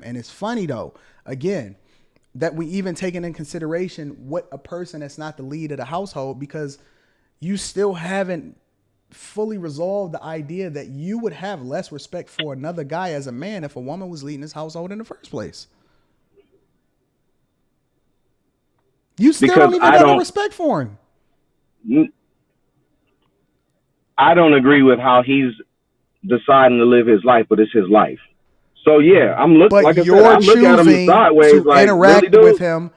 And it's funny though, again, that we even taking in consideration what a person that's not the lead of the household, because you still haven't fully resolved the idea that you would have less respect for another guy as a man if a woman was leading his household in the first place. You still Because don't even got no respect for him. I don't agree with how he's deciding to live his life, but it's his life. So yeah, But like I said, you're I look at him choosing sideways, to like, interact really, dude? with him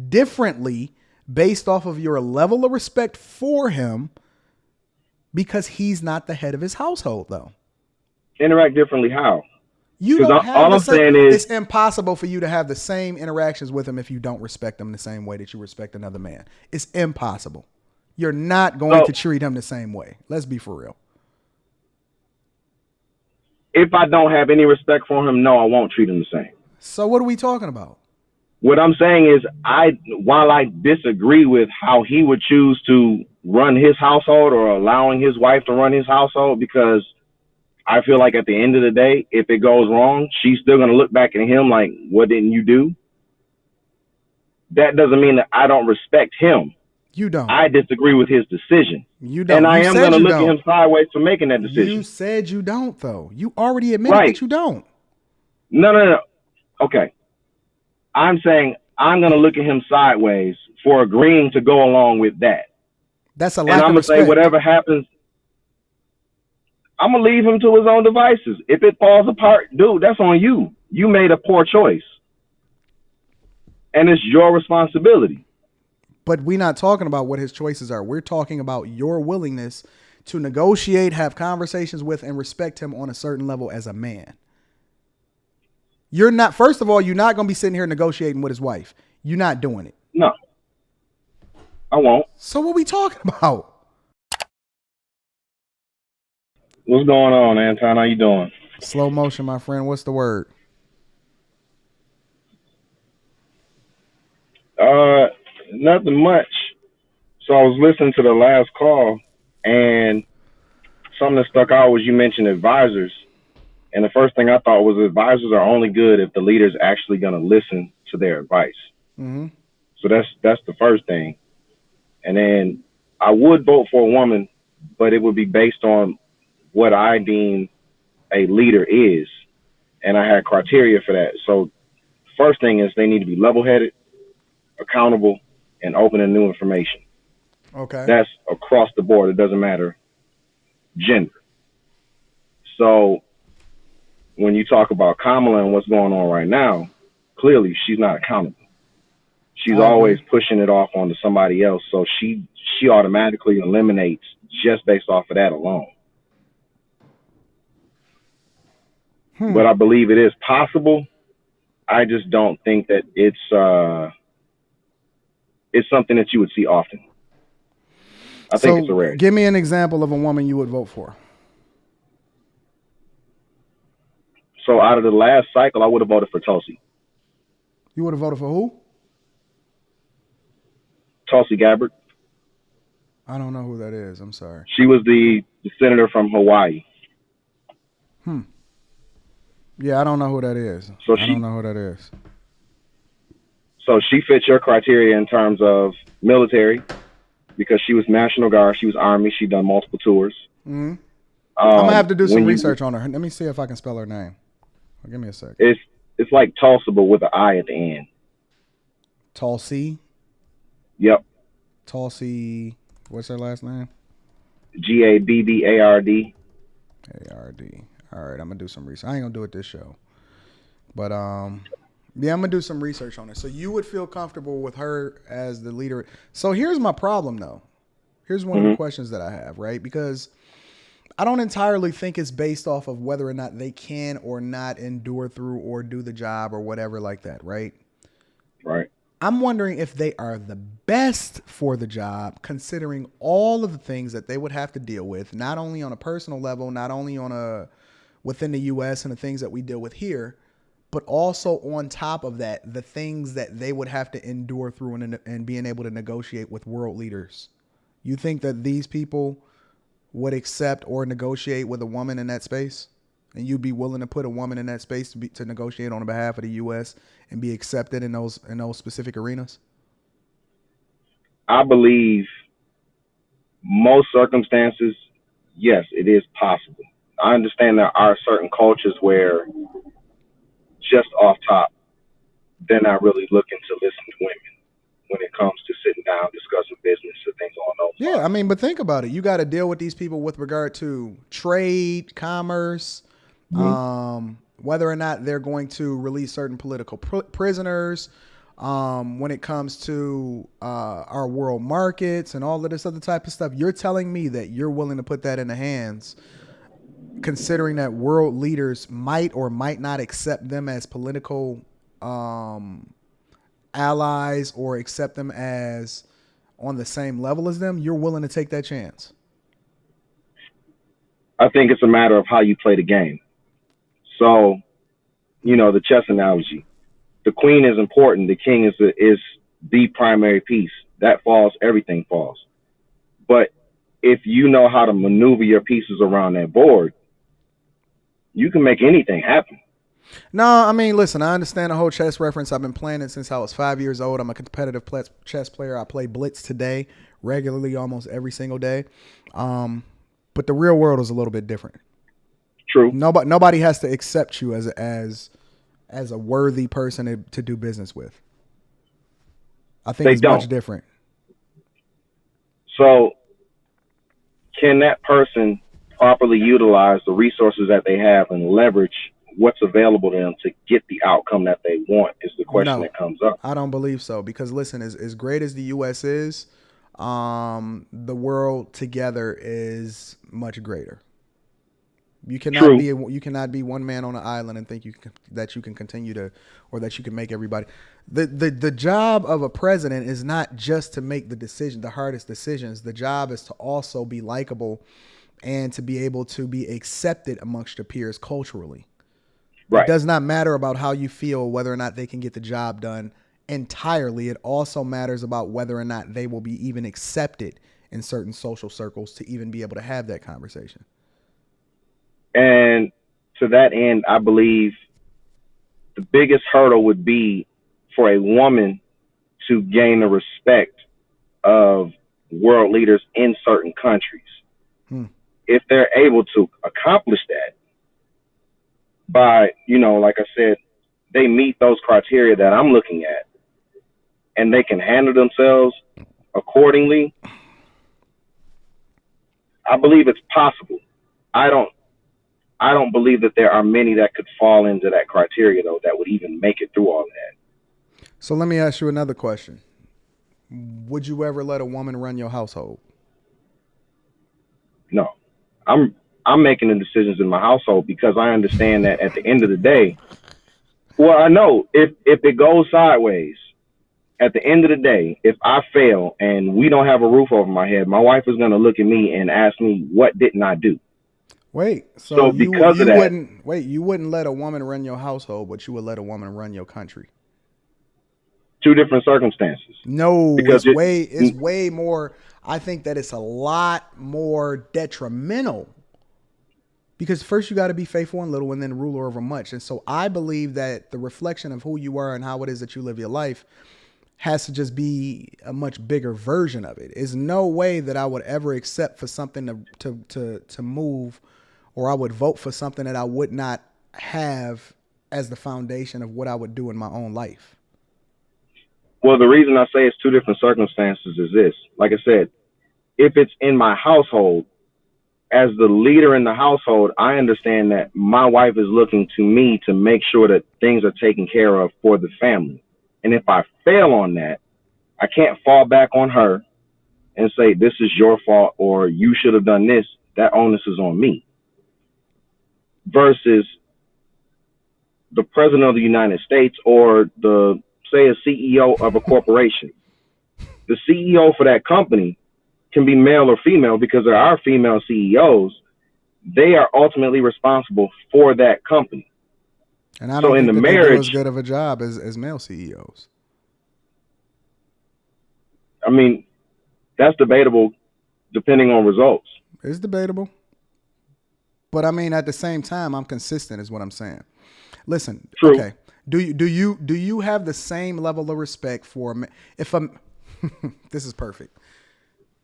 differently based off of your level of respect for him, because he's not the head of his household, though. Interact differently how? You don't have all the I'm same. saying is It's impossible for you to have the same interactions with him if you don't respect him the same way that you respect another man. It's impossible. You're not going to treat him the same way. Let's be for real. If I don't have any respect for him, no, I won't treat him the same. So what are we talking about? What I'm saying is, while I disagree with how he would choose to run his household or allowing his wife to run his household, because I feel like at the end of the day, if it goes wrong, she's still going to look back at him like, what didn't you do? That doesn't mean that I don't respect him. You don't. I disagree with his decision. You don't. And I You am going to you look don't. at him sideways for making that decision. You said you don't, though. You already admitted Right. that you don't. No. Okay. I'm saying I'm going to look at him sideways for agreeing to go along with that. That's a And lack I'm of going to say respect. whatever happens, I'm going to leave him to his own devices. If it falls apart, dude, that's on you. You made a poor choice. And it's your responsibility. But we're not talking about what his choices are. We're talking about your willingness to negotiate, have conversations with, and respect him on a certain level as a man. You're not, first of all, you're not going to be sitting here negotiating with his wife. You're not doing it. No, I won't. So what are we talking about? What's going on, Anton? How you doing? Slow motion, my friend. What's the word? Nothing much. So I was listening to the last call, and something that stuck out was you mentioned advisors. And the first thing I thought was advisors are only good if the leader's actually going to listen to their advice. Mm-hmm. So that's the first thing. And then I would vote for a woman, but it would be based on what I deem a leader is. And I had criteria for that. So first thing is they need to be level-headed, accountable, and open to new information. Okay. That's across the board. It doesn't matter gender. So when you talk about Kamala and what's going on right now, clearly she's not accountable. She's always pushing it off onto somebody else. So she automatically eliminates just based off of that alone. But I believe it is possible. I just don't think that it's something that you would see often. I think it's a rarity. Give me an example of a woman you would vote for. So out of the last cycle, I would have voted for Tulsi. You would have voted for who? Tulsi Gabbard. I don't know who that is. I'm sorry. She was the senator from Hawaii. Yeah, I don't know who that is. So I don't know who that is. So she fits your criteria in terms of military, because she was National Guard, she was Army, she done multiple tours. Mm-hmm. I'm gonna have to do some research on her. Let me see if I can spell her name. Give me a sec. It's like Tulsa, but with an I at the end. Tulsi. Yep. Tulsi. What's her last name? Gabbard. ARD. All right, I'm gonna do some research. I ain't gonna do it this show, but yeah, I'm gonna do some research on it. So you would feel comfortable with her as the leader. So here's my problem, though. Here's one of the questions that I have, right? Because I don't entirely think it's based off of whether or not they can or not endure through or do the job or whatever like that, right? Right. I'm wondering if they are the best for the job, considering all of the things that they would have to deal with, not only on a personal level, not only on within the U.S. and the things that we deal with here, but also on top of that, the things that they would have to endure through and being able to negotiate with world leaders. You think that these people would accept or negotiate with a woman in that space? And you'd be willing to put a woman in that space to negotiate on behalf of the U.S. and be accepted in those specific arenas? I believe most circumstances, yes, it is possible. I understand there are certain cultures where just off top, they're not really looking to listen to women when it comes to sitting down, discussing business and things along those Yeah, I lines. mean, but think about it. You got to deal with these people with regard to trade, commerce, whether or not they're going to release certain political prisoners. When it comes to our world markets and all of this other type of stuff, you're telling me that you're willing to put that in the hands, considering that world leaders might or might not accept them as political allies or accept them as on the same level as them. You're willing to take that chance. I think it's a matter of how you play the game. So, the chess analogy. The queen is important. The king is the primary piece. That falls, everything falls. But if you know how to maneuver your pieces around that board, you can make anything happen. No, I mean, listen, I understand the whole chess reference. I've been playing it since I was 5 years old. I'm a competitive chess player. I play Blitz today regularly, almost every single day. But the real world is a little bit different. True. Nobody has to accept you as a worthy person to do business with. I think it's much different. So, can that person properly utilize the resources that they have and leverage what's available to them to get the outcome that they want is the question that comes up. I don't believe so, because listen, as great as the U.S. is, the world together is much greater. You cannot be one man on an island and think that you can continue to, or that you can make everybody. The job of a president is not just to make the hardest decisions. The job is to also be likable and to be able to be accepted amongst your peers culturally. Right. It does not matter about how you feel, whether or not they can get the job done entirely. It also matters about whether or not they will be even accepted in certain social circles to even be able to have that conversation. And to that end, I believe the biggest hurdle would be for a woman to gain the respect of world leaders in certain countries. If they're able to accomplish that by, like I said, they meet those criteria that I'm looking at and they can handle themselves accordingly, I believe it's possible. I don't believe that there are many that could fall into that criteria, though, that would even make it through all that. So let me ask you another question. Would you ever let a woman run your household? No. I'm making the decisions in my household because I understand that at the end of the day, well, I know if it goes sideways, at the end of the day, if I fail and we don't have a roof over my head, my wife is going to look at me and ask me, what didn't I do? Wait, so you wouldn't let a woman run your household, but you would let a woman run your country? Two different circumstances. No, because it's way more. I think that it's a lot more detrimental, because first you got to be faithful in little and then ruler over much. And so I believe that the reflection of who you are and how it is that you live your life has to just be a much bigger version of it. There's no way that I would ever accept for something to move, or I would vote for something that I would not have as the foundation of what I would do in my own life. Well, the reason I say it's two different circumstances is this. Like I said, if it's in my household, as the leader in the household, I understand that my wife is looking to me to make sure that things are taken care of for the family. And if I fail on that, I can't fall back on her and say, this is your fault or you should have done this. That onus is on me. Versus the president of the United States or say a CEO of a corporation. The CEO for that company can be male or female because there are female CEOs. They are ultimately responsible for that company. And I don't think that they do as good of a job as male CEOs. I mean, that's debatable depending on results. It's debatable. But I mean, at the same time, I'm consistent, is what I'm saying. Listen, True. okay. Do you have the same level of respect for me? If I'm, this is perfect.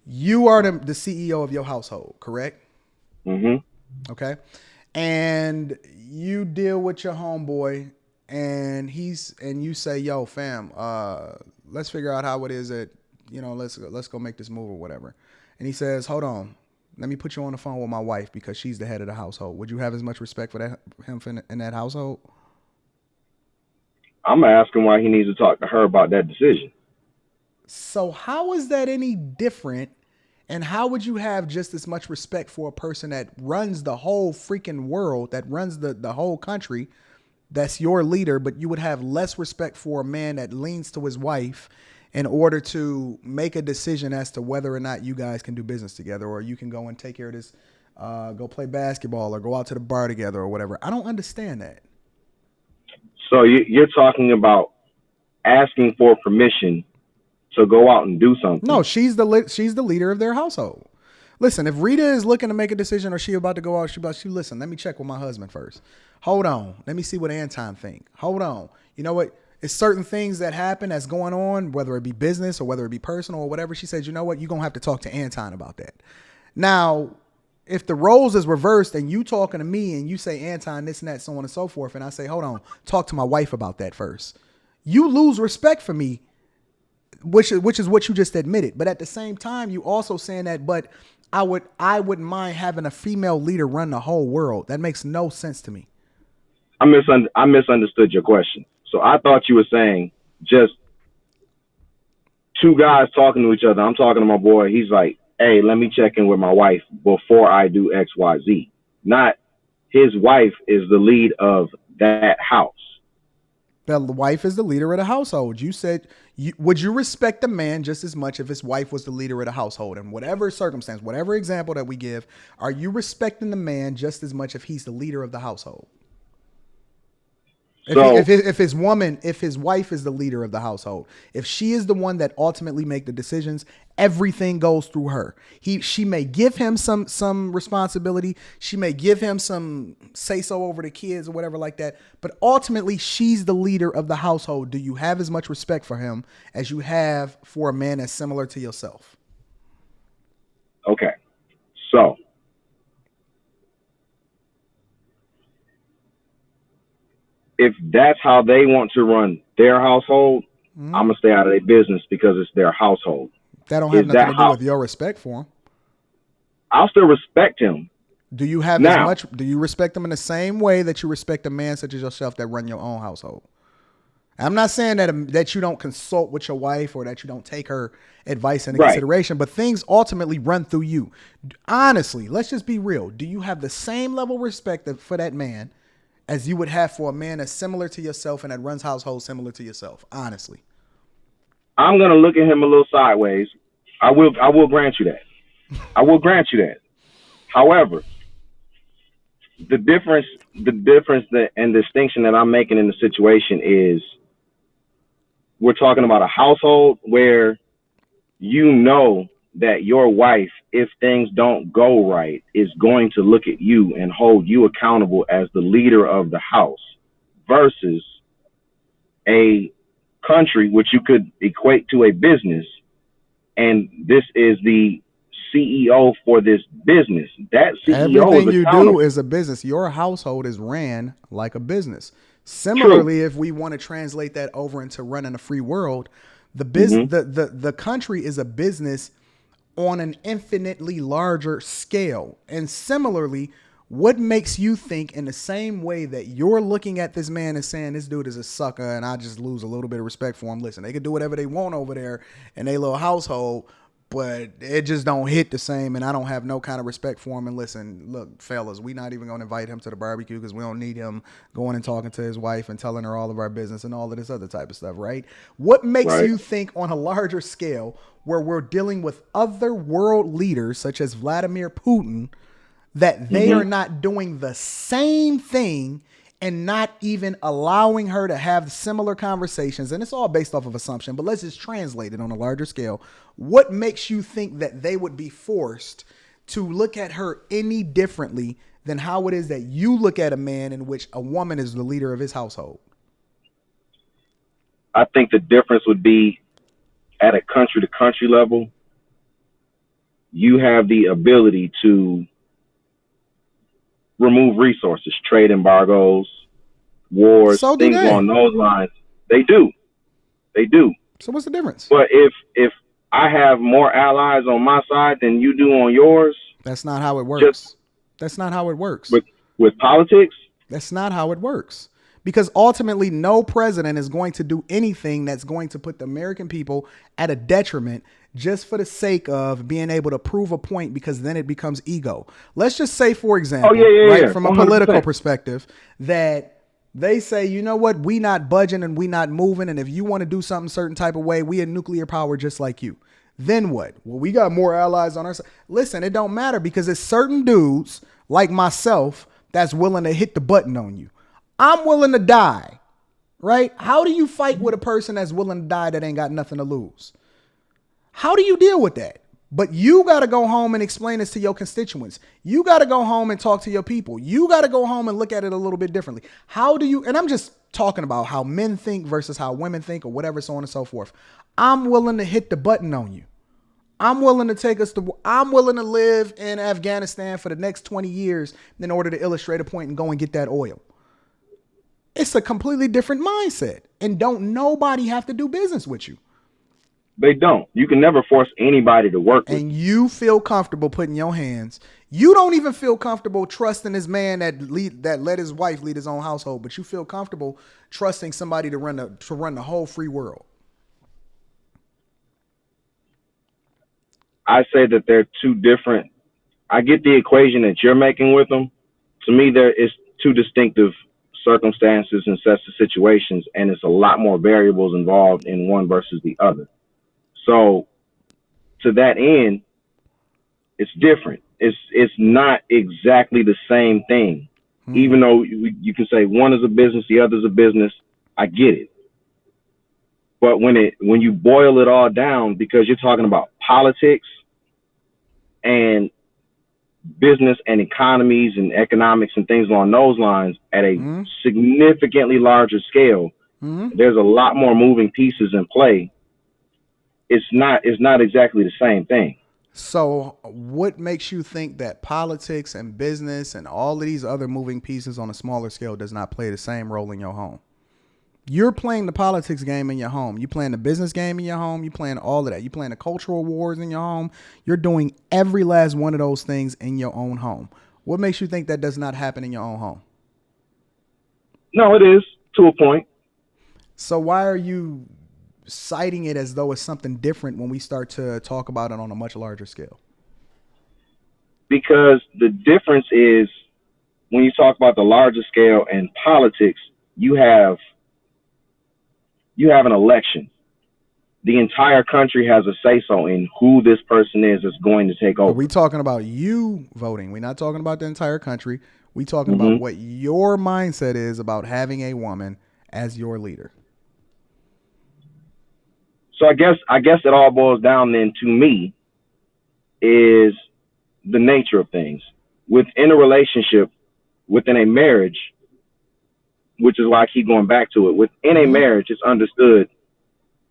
You are the CEO of your household, correct? Mm-hmm. Okay. And you deal with your homeboy and you say, yo, fam, let's figure out how it is that, let's go make this move or whatever. And he says, hold on, let me put you on the phone with my wife because she's the head of the household. Would you have as much respect for him in that household? I'm gonna ask him why he needs to talk to her about that decision. So how is that any different? And how would you have just as much respect for a person that runs the whole freaking world, that runs the whole country, that's your leader, but you would have less respect for a man that leans to his wife in order to make a decision as to whether or not you guys can do business together, or you can go and take care of this, go play basketball or go out to the bar together or whatever. I don't understand that. So you're talking about asking for permission to go out and do something. No, she's the leader of their household. Listen, if Rita is looking to make a decision or she about to go out, she listen, let me check with my husband first. Hold on. Let me see what Anton think. Hold on. You know what? It's certain things that happen that's going on, whether it be business or whether it be personal or whatever. She says, you know what? You're going to have to talk to Anton about that. Now, if the roles is reversed and you talking to me and you say Anton, this and that, so on and so forth, and I say, hold on, talk to my wife about that first. You lose respect for me, which is what you just admitted. But at the same time, you also saying that, but I wouldn't mind having a female leader run the whole world. That makes no sense to me. I misunderstood your question. So I thought you were saying just two guys talking to each other. I'm talking to my boy. He's like, hey, let me check in with my wife before I do X, Y, Z. Not his wife is the lead of that house. The wife is the leader of the household. You said, would you respect the man just as much if his wife was the leader of the household? In whatever circumstance, whatever example that we give, are are the man just as much if he's the leader of the household? If his wife is the leader of the household, if she is the one that ultimately make the decisions, everything goes through her. She may give him some responsibility. She may give him some say so over the kids or whatever like that. But ultimately, she's the leader of the household. Do you have as much respect for him as you have for a man that's similar to yourself? Okay, so if that's how they want to run their household, I'm going to stay out of their business because it's their household. That don't have nothing to do with your respect for him. I'll still respect him. Do you respect him in the same way that you respect a man such as yourself that run your own household? I'm not saying that you don't consult with your wife or that you don't take her advice into consideration, but things ultimately run through you. Honestly, let's just be real. Do you have the same level of respect for that man as you would have for a man that's similar to yourself and that runs households similar to yourself? Honestly. I'm going to look at him a little sideways. I will grant you that. I will grant you that. However, the difference and distinction that I'm making in the situation is we're talking about a household where you know that your wife, if things don't go right, is going to look at you and hold you accountable as the leader of the house versus a country, which you could equate to a business. And this is the CEO for this business. That CEO everything is you do is a business. Your household is ran like a business. Similarly, if we want to translate that over into running a free world, the country is a business on an infinitely larger scale. And similarly, what makes you think in the same way that you're looking at this man and saying this dude is a sucker and I just lose a little bit of respect for him? Listen, they can do whatever they want over there in their little household, but it just don't hit the same, and I don't have no kind of respect for him. And listen, look, fellas, we not even going to invite him to the barbecue because we don't need him going and talking to his wife and telling her all of our business and all of this other type of stuff, right? What makes you think on a larger scale where we're dealing with other world leaders such as Vladimir Putin that they are not doing the same thing and not even allowing her to have similar conversations? And it's all based off of assumption, but let's just translate it on a larger scale. What makes you think that they would be forced to look at her any differently than how it is that you look at a man in which a woman is the leader of his household? I think the difference would be at a country to country level, you have the ability to remove resources, trade embargoes, wars, So do things they. along those lines. They do. They do. So what's the difference? But if I have more allies on my side than you do on yours, That's not how it works. That's not how it works. with politics, That's not how it works. Because ultimately, no president is going to do anything that's going to put the American people at a detriment just for the sake of being able to prove a point, because then it becomes ego. Let's just say, for example, from a 100%. political perspective, that they say, you know what, we not budging and we not moving. And if you want to do something certain type of way, we a nuclear power just like you. Then what? Well, we got more allies on our side. Listen, it don't matter, because it's certain dudes like myself that's willing to hit the button on you. I'm willing to die, right? How do you fight with a person that's willing to die that ain't got nothing to lose? How do you deal with that? But you got to go home and explain this to your constituents. You got to go home and talk to your people. You got to go home and look at it a little bit differently. How do you, and I'm just talking about how men think versus how women think, or whatever, so on and so forth. I'm willing to hit the button on you. I'm willing to live in Afghanistan for the next 20 years in order to illustrate a point and go and get that oil. It's a completely different mindset, and don't nobody have to do business with you. they don't. You can never force anybody to work with. And you feel comfortable putting your hands. You don't even feel comfortable trusting this man that let his wife lead his own household, but you feel comfortable trusting somebody to run the whole free world. I say that they're two different. I get the equation that you're making with them. To me, there is two distinctive circumstances and sets of situations, and it's a lot more variables involved in one versus the other. So to that end, it's different. It's not exactly the same thing. Even though you can say one is a business, the other is a business, I get it. But when you boil it all down, because you're talking about politics and business and economies and economics and things along those lines at a significantly larger scale, there's a lot more moving pieces in play. It's not exactly the same thing. So what makes you think that politics and business and all of these other moving pieces on a smaller scale does not play the same role in your home? You're playing the politics game in your home. You're playing the business game in your home. You're playing all of that. You're playing the cultural wars in your home. You're doing every last one of those things in your own home. What makes you think that does not happen in your own home? No, it is to a point. So why are you citing it as though it's something different when we start to talk about it on a much larger scale? Because the difference is when you talk about the larger scale and politics, you have an election. The entire country has a say-so in who this person is that's going to take over. Are we talking about you voting? We're not talking about the entire country. We're talking about what your mindset is about having a woman as your leader. So I guess it all boils down then to me is the nature of things. Within a relationship, within a marriage, which is why I keep going back to it. Within a marriage, it's understood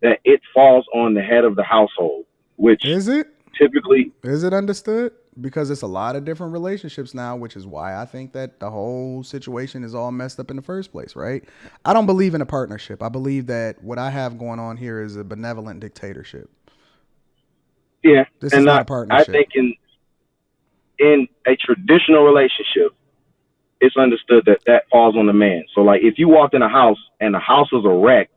that it falls on the head of the household, which is it typically is it understood? Because it's a lot of different relationships now, which is why I think that the whole situation is all messed up in the first place, right? I don't believe in a partnership. I believe that what I have going on here is a benevolent dictatorship. Yeah, this is not a partnership. I think in a traditional relationship, it's understood that falls on the man. So like if you walked in a house and the house was a wreck,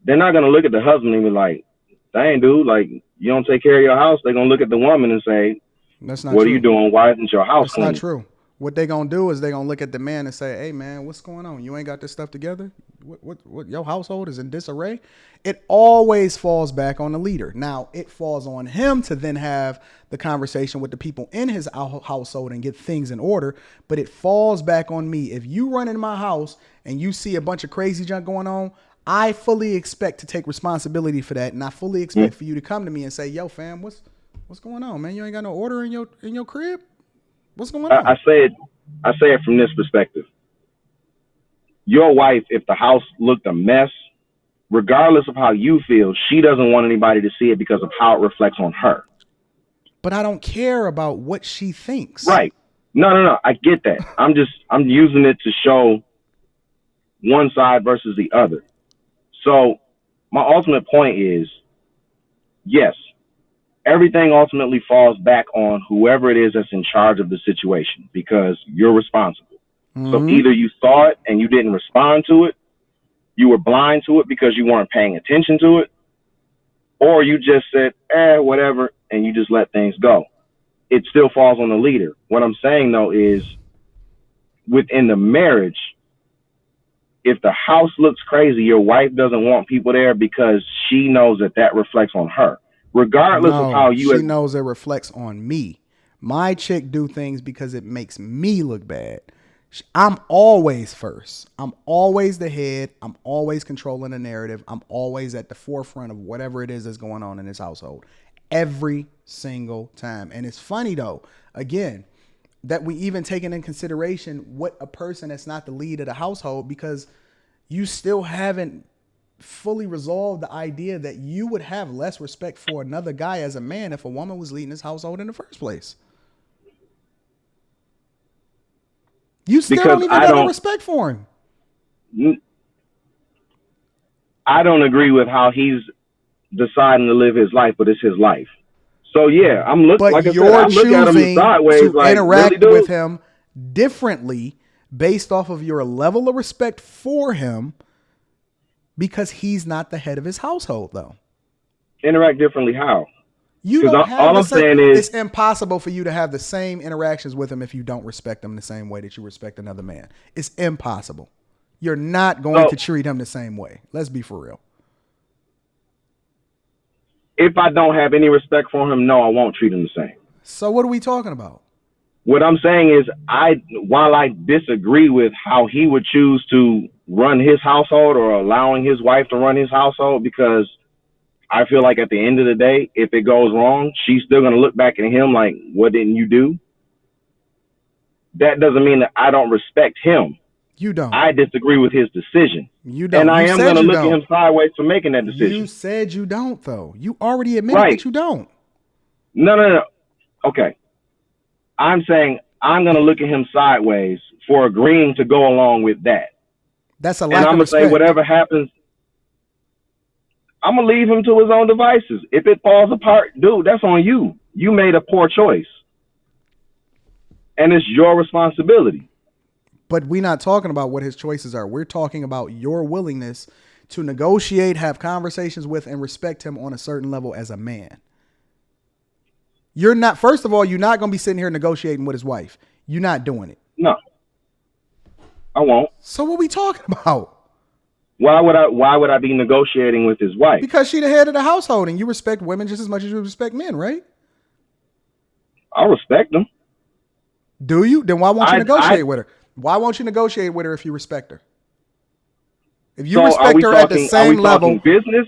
they're not going to look at the husband and be like, dang, dude, like you don't take care of your house. They're going to look at the woman and say, that's not what true. Are you doing? Why isn't your house clean? That's not true. What they're going to do is they're going to look at the man and say, hey man, what's going on? You ain't got this stuff together? What your household is in disarray? It always falls back on the leader. Now it falls on him to then have the conversation with the people in his household and get things in order. But it falls back on me. If you run in my house and you see a bunch of crazy junk going on, I fully expect to take responsibility for that. And I fully expect for you to come to me and say, yo fam, what's going on, man? You ain't got no order in your crib? What's going on? I said I say it from this perspective. Your wife, if the house looked a mess, regardless of how you feel, she doesn't want anybody to see it because of how it reflects on her. But I don't care about what she thinks. Right. No. I get that. I'm using it to show one side versus the other. So my ultimate point is, yes, everything ultimately falls back on whoever it is that's in charge of the situation because you're responsible. Mm-hmm. So either you saw it and you didn't respond to it, you were blind to it because you weren't paying attention to it, or you just said, whatever, and you just let things go. It still falls on the leader. What I'm saying, though, is within the marriage, if the house looks crazy, your wife doesn't want people there because she knows that reflects on her. Regardless of how you... She knows it reflects on me. My chick do things because it makes me look bad. I'm always first. I'm always the head. I'm always controlling the narrative. I'm always at the forefront of whatever it is that's going on in this household. Every single time. And it's funny, though, again, that we even taking in consideration what a person that's not the lead of the household, because you still haven't fully resolved the idea that you would have less respect for another guy as a man if a woman was leading his household in the first place. You still don't even have respect for him. I don't agree with how he's deciding to live his life, but it's his life. So yeah, I'm looking. But like I you're said, I look at him sideways, to like, interact really, with him differently based off of your level of respect for him, because he's not the head of his household, though. Interact differently how? You don't have all I'm saying is it's impossible for you to have the same interactions with him if you don't respect him the same way that you respect another man. It's impossible. You're not going to treat him the same way. Let's be for real. If I don't have any respect for him, no, I won't treat him the same. So what are we talking about? What I'm saying is, while I disagree with how he would choose to run his household or allowing his wife to run his household, because I feel like at the end of the day, if it goes wrong, she's still going to look back at him like, what didn't you do? That doesn't mean that I don't respect him. You don't. I disagree with his decision. You don't. And I am going to look at him sideways for making that decision. You said you don't, though. You already admitted that you don't. No. Okay. I'm saying I'm going to look at him sideways for agreeing to go along with that. That's a lack of respect. And I'm going to say whatever happens, I'm going to leave him to his own devices. If it falls apart, dude, that's on you. You made a poor choice. And it's your responsibility. But we're not talking about what his choices are. We're talking about your willingness to negotiate, have conversations with, and respect him on a certain level as a man. You're not, first of all, you're not going to be sitting here negotiating with his wife. You're not doing it. No, I won't. So what are we talking about? Why would I be negotiating with his wife? Because she's the head of the household and you respect women just as much as you respect men, right? I respect them. Do you? Then why won't you negotiate with her? Why won't you negotiate with her if you respect her? If you respect her at the same level, business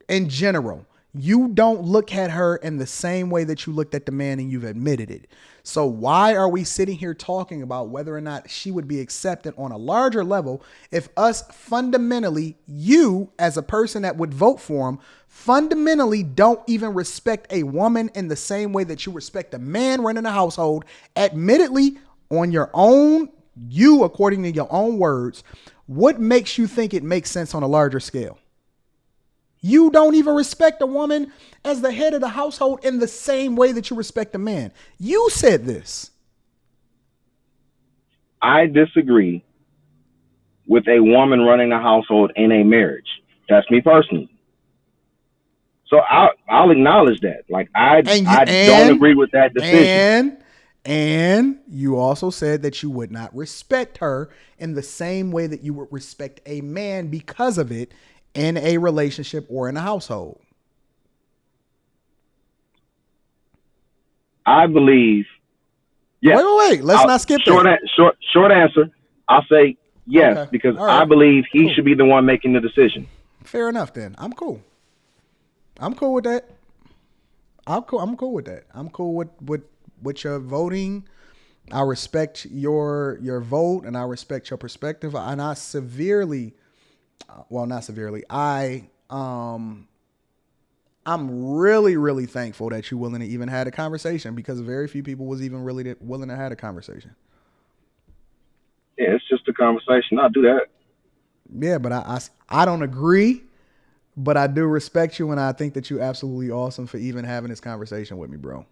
in general, you don't look at her in the same way that you looked at the man, and you've admitted it. So why are we sitting here talking about whether or not she would be accepted on a larger level if us fundamentally, you as a person that would vote for him, fundamentally don't even respect a woman in the same way that you respect a man running a household, admittedly on your own, you, according to your own words, what makes you think it makes sense on a larger scale? You don't even respect a woman as the head of the household in the same way that you respect a man. You said this. I disagree with a woman running a household in a marriage. That's me personally. So I'll acknowledge that. Like I don't agree with that decision. And you also said that you would not respect her in the same way that you would respect a man because of it in a relationship or in a household. I believe. Yes. Wait. Let's not skip that. Short answer. I'll say yes, okay, because right. I believe he should be the one making the decision. Fair enough then. I'm cool. I'm cool with that. I'm cool with that. I'm cool with your voting I respect your vote, and I respect your perspective, and I severely, well, not severely. I'm really, really thankful that you're willing to even have a conversation, because very few people was even really willing to have a conversation. Yeah, it's just a conversation. I'll do that. Yeah, but I don't agree, but I do respect you, and I think that you're absolutely awesome for even having this conversation with me, bro.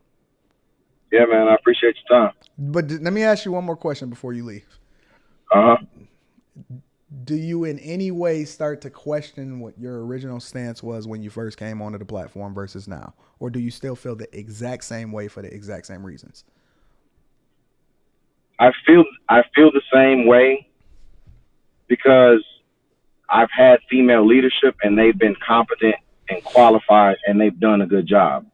Yeah, man, I appreciate your time. But let me ask you one more question before you leave. Uh huh. Do you in any way start to question what your original stance was when you first came onto the platform versus now? Or do you still feel the exact same way for the exact same reasons? I feel the same way because I've had female leadership and they've been competent and qualified and they've done a good job.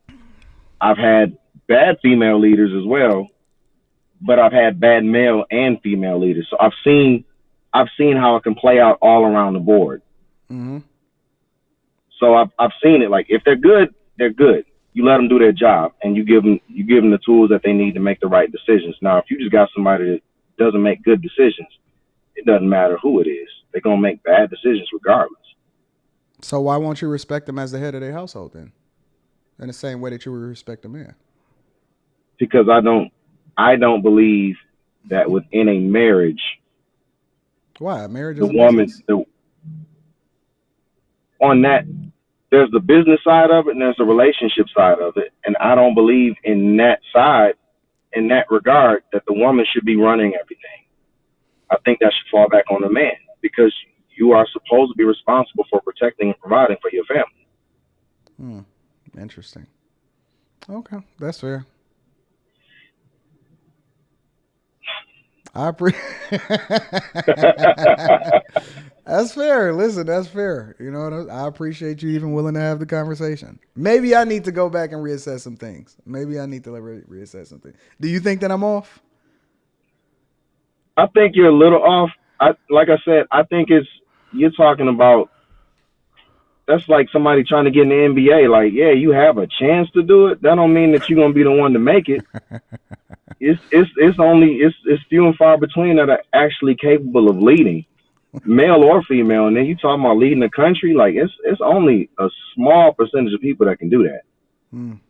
I've had bad female leaders as well, but I've had bad male and female leaders. So I've seen how it can play out all around the board. Mm-hmm. So I've seen it. Like, if they're good, they're good. You let them do their job, and you give them the tools that they need to make the right decisions. Now, if you just got somebody that doesn't make good decisions, it doesn't matter who it is. They're gonna make bad decisions regardless. So why won't you respect them as the head of their household then? In the same way that you would respect a man? Because I don't believe that within a marriage, Why? Marriage the is a woman, business. on that, there's the business side of it and there's the relationship side of it. And I don't believe in that side, in that regard, that the woman should be running everything. I think that should fall back on the man, because you are supposed to be responsible for protecting and providing for your family. Interesting. Okay, that's fair. That's fair. Listen, that's fair. You know, I appreciate you even willing to have the conversation. Maybe I need to go back and reassess some things. Maybe I need to reassess something. Do you think that I'm off? I think you're a little off. Like I said, I think you're talking about, that's like somebody trying to get in the NBA. Like, yeah, you have a chance to do it. That don't mean that you're gonna be the one to make it. It's few and far between that are actually capable of leading, male or female. And then you talking about leading the country. Like, it's only a small percentage of people that can do that.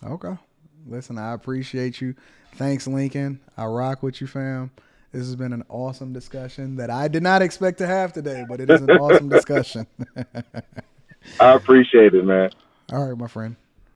Okay. Listen, I appreciate you. Thanks, Lincoln. I rock with you, fam. This has been an awesome discussion that I did not expect to have today, but it is an awesome discussion. I appreciate it, man. All right, my friend.